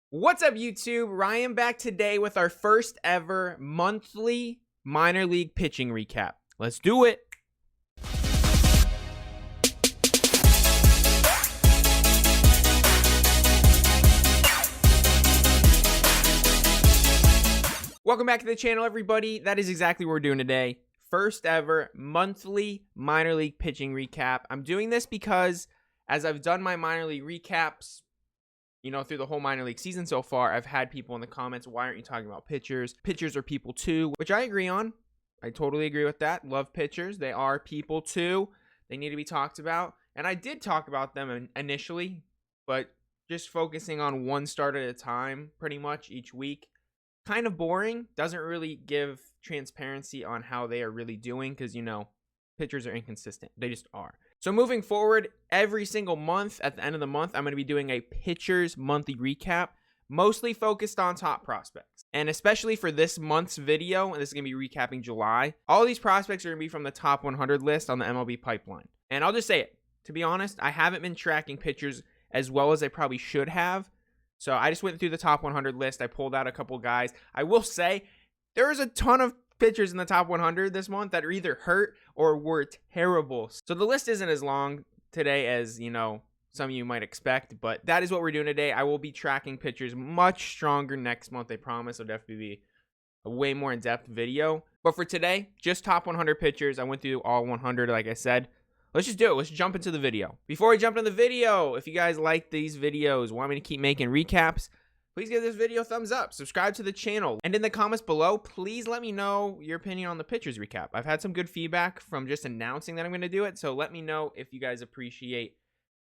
What's up, YouTube? Ryan back today with our first ever monthly minor league pitching recap. Let's do it. Welcome back to the channel, everybody. That is exactly what we're doing today. First ever monthly minor league pitching recap. I'm doing this because as I've done my minor league recaps, through the whole minor league season so far, I've had people in the comments, why aren't you talking about pitchers? Pitchers are people too, which I agree on. I totally agree with that. Love pitchers. They are people too. They need to be talked about. And I did talk about them initially, but just focusing on one start at a time pretty much each week. Kind of boring. Doesn't really give transparency on how they are really doing because, pitchers are inconsistent. They just are. So moving forward, every single month, at the end of the month, I'm going to be doing a pitchers monthly recap, mostly focused on top prospects. And especially for this month's video, and this is going to be recapping July, all of these prospects are going to be from the top 100 list on the MLB pipeline. And I'll just say it, to be honest, I haven't been tracking pitchers as well as I probably should have. So I just went through the top 100 list. I pulled out a couple guys. I will say there is a ton of pitchers in the top 100 this month that are either hurt or were terrible. So the list isn't as long today as, some of you might expect, but that is what we're doing today. I will be tracking pitchers much stronger next month. I promise. It'll definitely be a way more in-depth video. But for today, just top 100 pitchers. I went through all 100, like I said. Let's just do it. Let's jump into the video. Before we jump into the video, if you guys like these videos, want me to keep making recaps, please give this video a thumbs up, subscribe to the channel, and in the comments below, please let me know your opinion on the pitchers recap. I've had some good feedback from just announcing that I'm going to do it, so let me know if you guys appreciate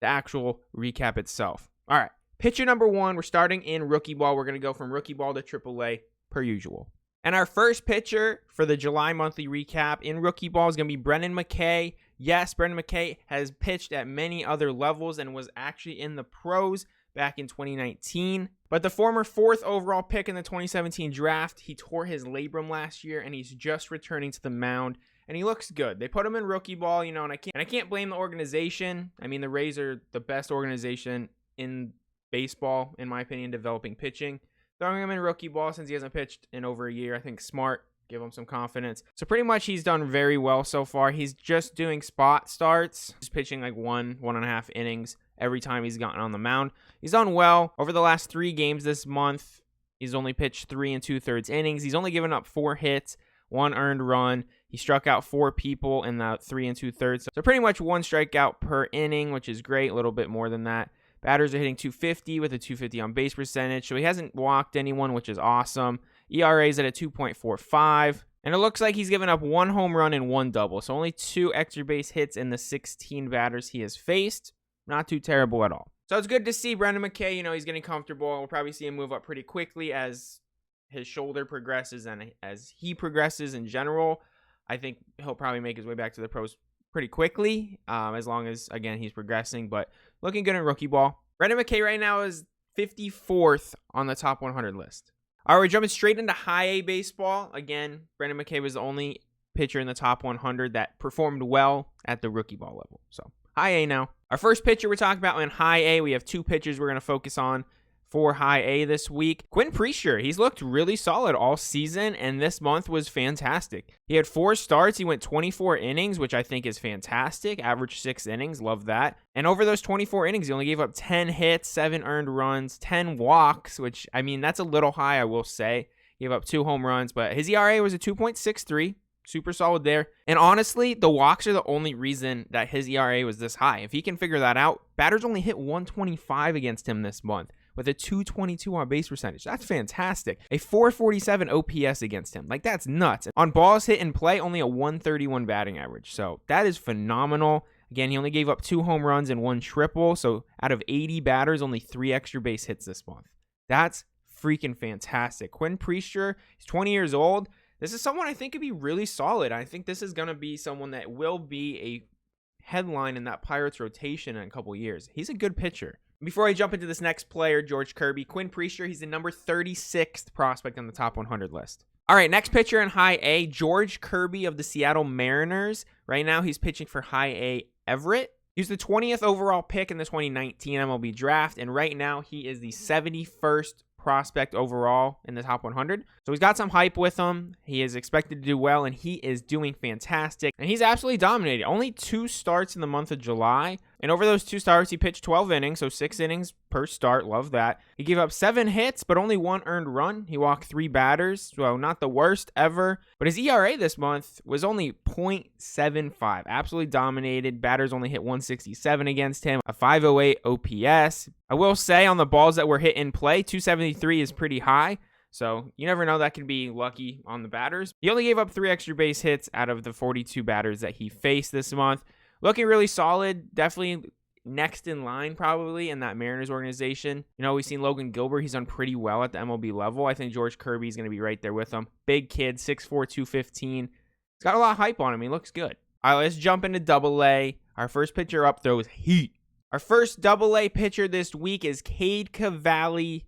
the actual recap itself. All right, pitcher number one, we're starting in rookie ball. We're going to go from rookie ball to AAA per usual. And our first pitcher for the July monthly recap in rookie ball is going to be Mckay. Yes, Mckay has pitched at many other levels and was actually in the pros back in 2019. But the former 4th overall pick in the 2017 draft, he tore his labrum last year and he's just returning to the mound and he looks good. They put him in rookie ball, and I can't blame the organization. I mean, the Rays are the best organization in baseball, in my opinion, developing pitching. Throwing him in rookie ball since he hasn't pitched in over a year, I think smart. Give him some confidence. So pretty much he's done very well so far. He's just doing spot starts. He's pitching like 1.5 innings every time he's gotten on the mound. He's done well. Over the last 3 games this month, he's only pitched 3 2/3 innings. He's only given up 4 hits, 1 earned run. He struck out 4 people in the 3 2/3. So pretty much 1 strikeout per inning, which is great. A little bit more than that. Batters are hitting .250 with a .250 on base percentage. So he hasn't walked anyone, which is awesome. ERA is at a 2.45. And it looks like he's given up 1 home run and 1 double. So only 2 extra base hits in the 16 batters he has faced. Not too terrible at all. So it's good to see Mckay. He's getting comfortable. We'll probably see him move up pretty quickly as his shoulder progresses and as he progresses in general. I think he'll probably make his way back to the pros pretty quickly, as long as, again, he's progressing. But looking good in rookie ball. Mckay right now is 54th on the top 100 list. All right, we're jumping straight into high A baseball. Again, Mckay was the only pitcher in the top 100 that performed well at the rookie ball level. So high A now. Our first pitcher we're talking about in high A, we have 2 pitchers we're going to focus on for high A this week. Quinn Preacher, he's looked really solid all season, and this month was fantastic. He had 4 starts. He went 24 innings, which I think is fantastic. Average 6 innings. Love that. And over those 24 innings, he only gave up 10 hits, 7 earned runs, 10 walks, which, that's a little high, I will say. He gave up 2 home runs, but his ERA was a 2.63. Super solid there. And honestly, the walks are the only reason that his ERA was this high. If he can figure that out, batters only hit 125 against him this month with a 222 on base percentage. That's fantastic. A 447 OPS against him. That's nuts. On balls hit in play, only a 131 batting average. So that is phenomenal. Again, he only gave up 2 home runs and 1 triple. So out of 80 batters, only 3 extra base hits this month. That's freaking fantastic. Quinn Priester, he's 20 years old. This is someone I think could be really solid. I think this is going to be someone that will be a headline in that Pirates rotation in a couple years. He's a good pitcher. Before I jump into this next player, George Kirby, Quinn Priester, he's the number 36th prospect on the top 100 list. All right, next pitcher in high A, George Kirby of the Seattle Mariners. Right now, he's pitching for high A Everett. He was the 20th overall pick in the 2019 MLB draft, and right now he is the 71st prospect overall in the top 100. So he's got some hype with him. He is expected to do well, and he is doing fantastic. And he's absolutely dominated. Only 2 starts in the month of July. And over those 2 starts, he pitched 12 innings, so 6 innings per start. Love that. He gave up 7 hits, but only 1 earned run. He walked 3 batters, so not the worst ever. But his ERA this month was only .75. Absolutely dominated. Batters only hit 167 against him. A 508 OPS. I will say on the balls that were hit in play, 273 is pretty high. So you never know, that can be lucky on the batters. He only gave up 3 extra base hits out of the 42 batters that he faced this month. Looking really solid, definitely next in line probably in that Mariners organization. You know, we've seen Logan Gilbert. He's done pretty well at the MLB level. I think George Kirby is going to be right there with him. Big kid, 6'4", 215. He's got a lot of hype on him. He looks good. All right, let's jump into Double-A. Our first pitcher up throws heat. Our first Double-A pitcher this week is Cade Cavalli.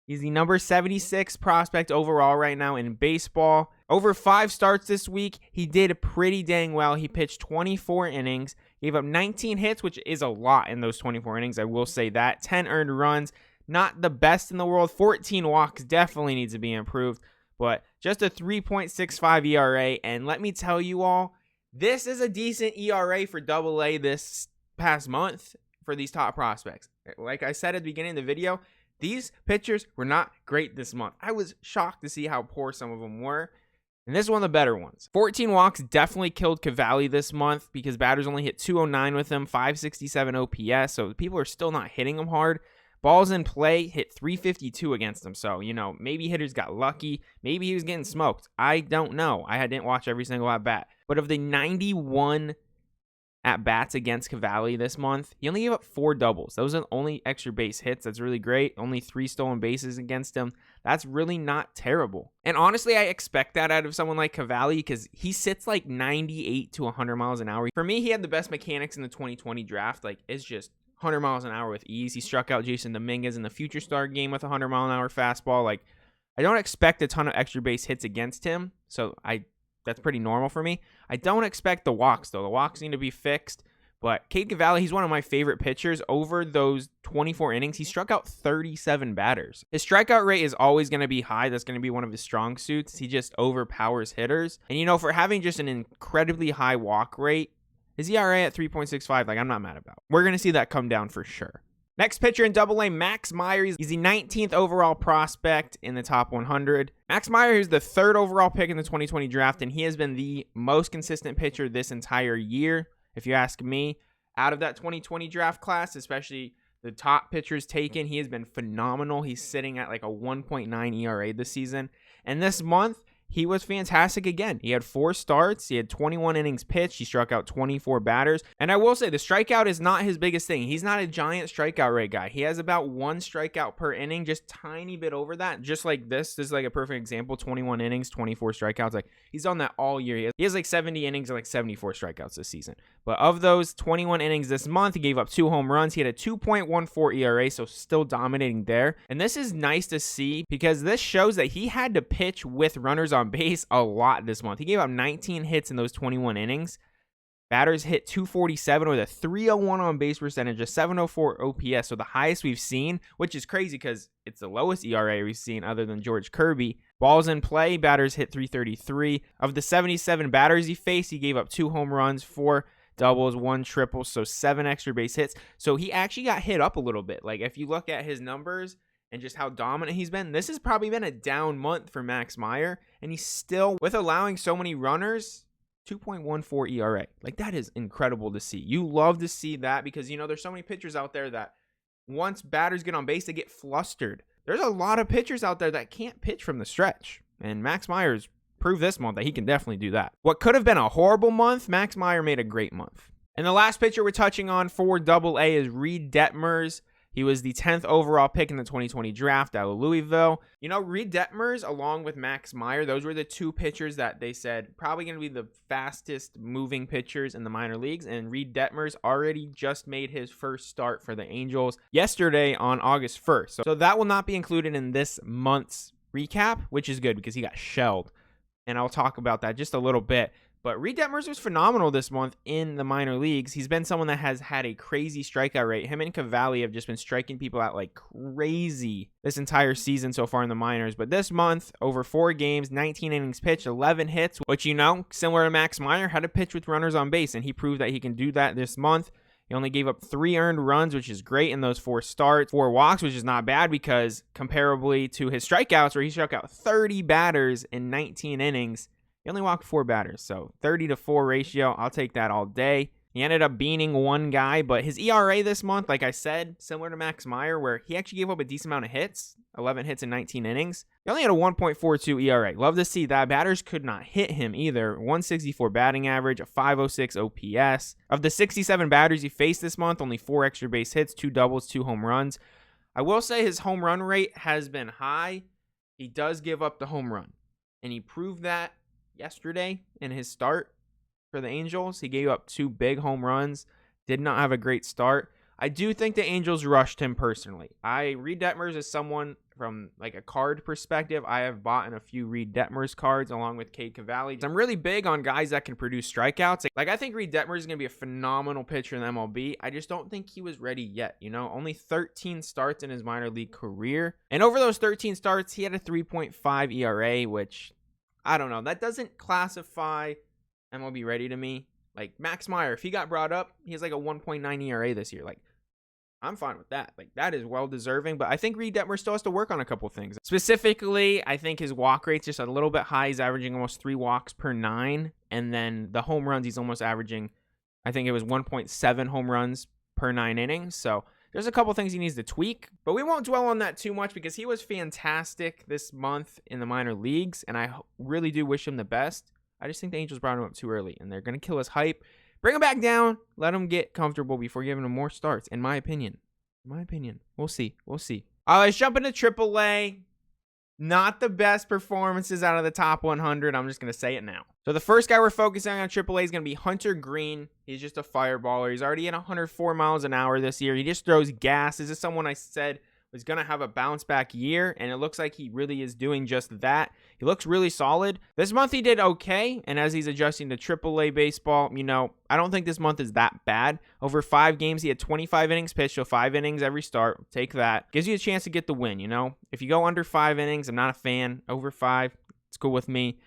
He's the number 76 prospect overall right now in baseball. Over 5 starts this week, he did pretty dang well. He pitched 24 innings, gave up 19 hits, which is a lot in those 24 innings, I will say that. 10 earned runs, not the best in the world. 14 walks, definitely needs to be improved, but just a 3.65 ERA. And let me tell you all, this is a decent ERA for Double-A this past month for these top prospects. Like I said at the beginning of the video, these pitchers were not great this month. I was shocked to see how poor some of them were. And this is one of the better ones. 14 walks definitely killed Cavalli this month because batters only hit 209 with him, 567 OPS. So people are still not hitting him hard. Balls in play hit 352 against him. So, you know, maybe hitters got lucky. Maybe he was getting smoked. I don't know. I didn't watch every single at bat. But of the 91 at-bats against Cavalli this month, he only gave up 4 doubles. Those are the only extra base hits. That's really great. Only 3 stolen bases against him. That's really not terrible. And honestly, I expect that out of someone like Cavalli because he sits like 98 to 100 miles an hour. For me, he had the best mechanics in the 2020 draft. Like, it's just 100 miles an hour with ease. He struck out Jason Dominguez in the Future Star game with a 100-mile-an-hour fastball. Like, I don't expect a ton of extra base hits against him, so that's pretty normal for me. I don't expect the walks, though. The walks need to be fixed. But Cade Cavalli, he's one of my favorite pitchers. Over those 24 innings, he struck out 37 batters. His strikeout rate is always going to be high. That's going to be one of his strong suits. He just overpowers hitters. And, you know, for having just an incredibly high walk rate, his ERA at 3.65, like, I'm not mad about. We're going to see that come down for sure. Next pitcher in Double-A, Max Meyer. He's the 19th overall prospect in the top 100. Max Meyer is the 3rd overall pick in the 2020 draft, and he has been the most consistent pitcher this entire year. If you ask me, out of that 2020 draft class, especially the top pitchers taken, he has been phenomenal. He's sitting at like a 1.9 ERA this season. And this month, he was fantastic again. He had 4 starts. He had 21 innings pitched. He struck out 24 batters. And I will say, the strikeout is not his biggest thing. He's not a giant strikeout rate guy. He has about 1 strikeout per inning, just tiny bit over that. Just like this. This is like a perfect example. 21 innings, 24 strikeouts. Like, he's done that all year. He has like 70 innings and like 74 strikeouts this season. But of those 21 innings this month, he gave up 2 home runs. He had a 2.14 ERA, so still dominating there. And this is nice to see because this shows that he had to pitch with runners on base a lot this month. He gave up 19 hits in those 21 innings. Batters hit 247 with a 301 on base percentage, a 704 OPS, so the highest we've seen, which is crazy because it's the lowest ERA we've seen other than George Kirby. Balls in play, batters hit 333. Of the 77 batters he faced, he gave up 2 home runs, 4 doubles, 1 triple, so 7 extra base hits. So he actually got hit up a little bit. Like, if you look at his numbers and just how dominant he's been, this has probably been a down month for Max Meyer, and he's still, with allowing so many runners, 2.14 ERA. Like, that is incredible to see. You love to see that because, you know, there's so many pitchers out there that once batters get on base, they get flustered. There's a lot of pitchers out there that can't pitch from the stretch, and Max Meyer's proved this month that he can definitely do that. What could have been a horrible month, Max Meyer made a great month. And the last pitcher we're touching on for Double-A is Reed Detmers. He was the 10th overall pick in the 2020 draft out of Louisville. You know, Reed Detmers, along with Max Meyer, those were the 2 pitchers that they said probably going to be the fastest moving pitchers in the minor leagues. And Reed Detmers already just made his first start for the Angels yesterday on August 1st. So that will not be included in this month's recap, which is good because he got shelled. And I'll talk about that just a little bit. But Detmers was phenomenal this month in the minor leagues. He's been someone that has had a crazy strikeout rate. Him and Cavalli have just been striking people out like crazy this entire season so far in the minors. But this month, over 4 games, 19 innings pitched, 11 hits, which, you know, similar to Max Meyer, had to pitch with runners on base, and he proved that he can do that this month. He only gave up 3 earned runs, which is great in those 4 starts. 4 walks, which is not bad because comparably to his strikeouts, where he struck out 30 batters in 19 innings, he only walked 4 batters. So 30-4 ratio, I'll take that all day. He ended up beaning one guy, but his ERA this month, like I said, similar to Max Meyer, where he actually gave up a decent amount of hits, 11 hits in 19 innings. He only had a 1.42 ERA. Love to see that. Batters could not hit him either. 164 batting average, a 506 OPS. Of the 67 batters he faced this month, only 4 extra base hits, 2 doubles, 2 home runs. I will say his home run rate has been high. He does give up the home run, and he proved that yesterday in his start for the Angels. He gave up 2 big home runs, did not have a great start. I do think the Angels rushed him personally. I read Detmers as someone from like a card perspective. I have bought in a few Reed Detmers cards along with Cade Cavalli. I'm really big on guys that can produce strikeouts. Like I think Reed Detmers is going to be a phenomenal pitcher in the MLB. I just don't think he was ready yet. You know, only 13 starts in his minor league career. And over those 13 starts, he had a 3.5 ERA, which I don't know. That doesn't classify MLB ready to me. Like Max Meyer, if he got brought up, he has like a 1.9 ERA this year. Like, I'm fine with that. Like, that is well deserving. But I think Reed Detmers still has to work on a couple things. Specifically, I think his walk rate's just a little bit high. He's averaging almost 3 walks per 9. And then the home runs, he's almost averaging, I think it was 1.7 home runs per 9 innings. So there's a couple things he needs to tweak. But we won't dwell on that too much because he was fantastic this month in the minor leagues. And I really do wish him the best. I just think the Angels brought him up too early, and they're going to kill his hype. Bring him back down. Let him get comfortable before giving him more starts, in my opinion. We'll see. Let's jump into AAA. Not the best performances out of the top 100. I'm just going to say it now. So the first guy we're focusing on AAA is going to be Hunter Green. He's just a fireballer. He's already at 104 miles an hour this year. He just throws gas. This is someone I said was going to have a bounce back year, and it looks like he really is doing just that. He looks really solid. This month he did okay, and as he's adjusting to AAA baseball, you know, I don't think this month is that bad. Over 5 games, he had 25 innings pitched, so 5 innings every start. Take that. Gives you a chance to get the win, you know. If you go under 5 innings, I'm not a fan. Over 5, it's cool with me.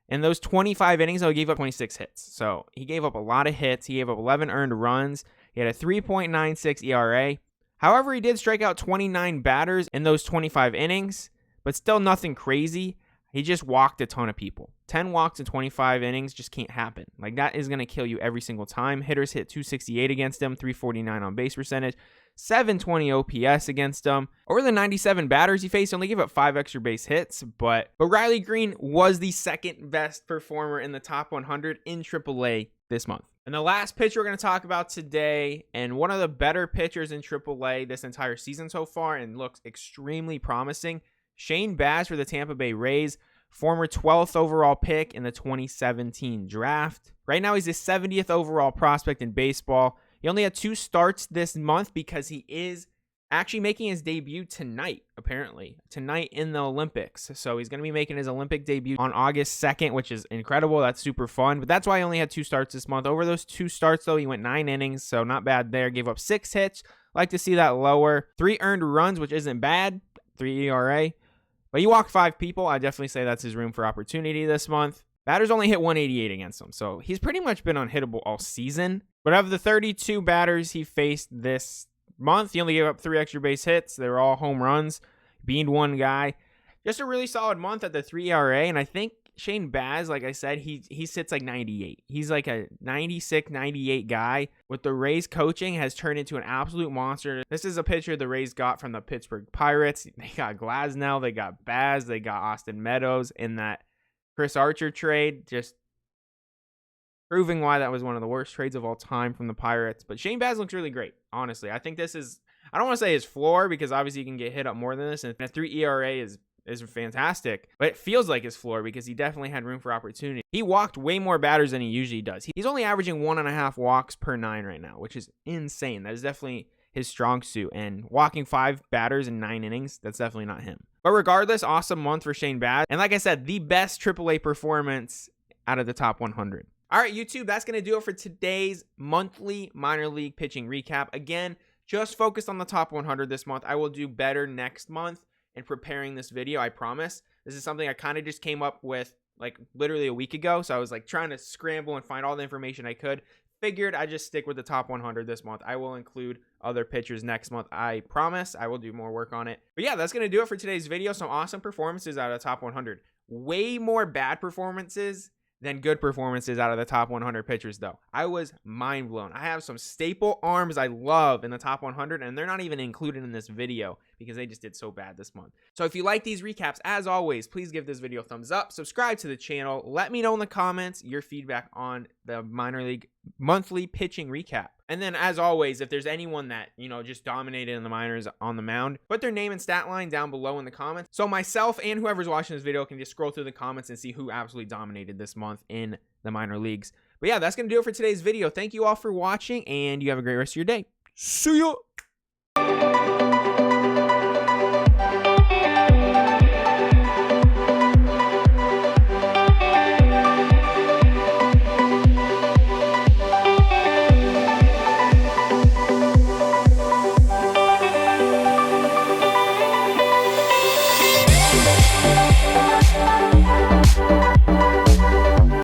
In those 25 innings, he gave up 26 hits. So he gave up a lot of hits. He gave up 11 earned runs. He had a 3.96 ERA. However, he did strike out 29 batters in those 25 innings, but still nothing crazy. He just walked a ton of people. 10 walks in 25 innings just can't happen. Like, that is going to kill you every single time. Hitters hit 268 against him, 349 on base percentage, 720 OPS against him. Over the 97 batters he faced, he only gave up 5 extra base hits, but Riley Green was the second best performer in the top 100 in AAA this month. And the last pitcher we're going to talk about today, and one of the better pitchers in AAA this entire season so far, and looks extremely promising, Shane Baz for the Tampa Bay Rays, former 12th overall pick in the 2017 draft. Right now, he's the 70th overall prospect in baseball. He only had 2 starts this month because he is actually making his debut tonight, apparently. Tonight in the Olympics. So he's going to be making his Olympic debut on August 2nd, which is incredible. That's super fun. But that's why he only had 2 starts this month. Over those 2 starts, though, he went 9 innings, so not bad there. Gave up 6 hits. Like to see that lower. 3 earned runs, which isn't bad. 3 ERA. But he walked 5 people. I definitely say that's his room for opportunity this month. Batters only hit 188 against him, so he's pretty much been unhittable all season. But of the 32 batters he faced this month, he only gave up 3 extra base hits. They were all home runs. Beaned one guy. Just a really solid month at the 3 ERA, and I think Shane Baz, like I said, he sits like 98. He's like a 96, 98 guy. With the Rays coaching, has turned into an absolute monster. This is a pitcher the Rays got from the Pittsburgh Pirates. They got Glasnow, they got Baz, they got Austin Meadows in that Chris Archer trade. Just proving why that was one of the worst trades of all time from the Pirates. But Shane Baz looks really great, honestly. I think this is, I don't want to say his floor because obviously you can get hit up more than this. And a 3 ERA is fantastic, but it feels like his floor because he definitely had room for opportunity. He walked way more batters than he usually does. He's only averaging 1.5 walks per 9 right now, which is insane. That is definitely his strong suit, and walking 5 batters in 9 innings, that's definitely not him. But regardless, awesome month for Shane Baz. And like I said, the best AAA performance out of the top 100. All right, YouTube, that's going to do it for today's monthly minor league pitching recap. Again, just focused on the top 100 this month. I will do better next month in preparing this video, I promise. This is something I kind of just came up with like literally a week ago. So I was like trying to scramble and find all the information I could. Figured I'd just stick with the top 100 this month. I will include other pitchers next month. I promise I will do more work on it. But yeah, that's going to do it for today's video. Some awesome performances out of the top 100. Way more bad performances than good performances out of the top 100 pitchers, though. I was mind blown. I have some staple arms I love in the top 100, and they're not even included in this video because they just did so bad this month. So if you like these recaps, as always, please give this video a thumbs up, subscribe to the channel, let me know in the comments your feedback on the minor league monthly pitching recap. And then, as always, if there's anyone that, just dominated in the minors on the mound, put their name and stat line down below in the comments. So myself and whoever's watching this video can just scroll through the comments and see who absolutely dominated this month in the minor leagues. But yeah, that's going to do it for today's video. Thank you all for watching, and you have a great rest of your day. See ya!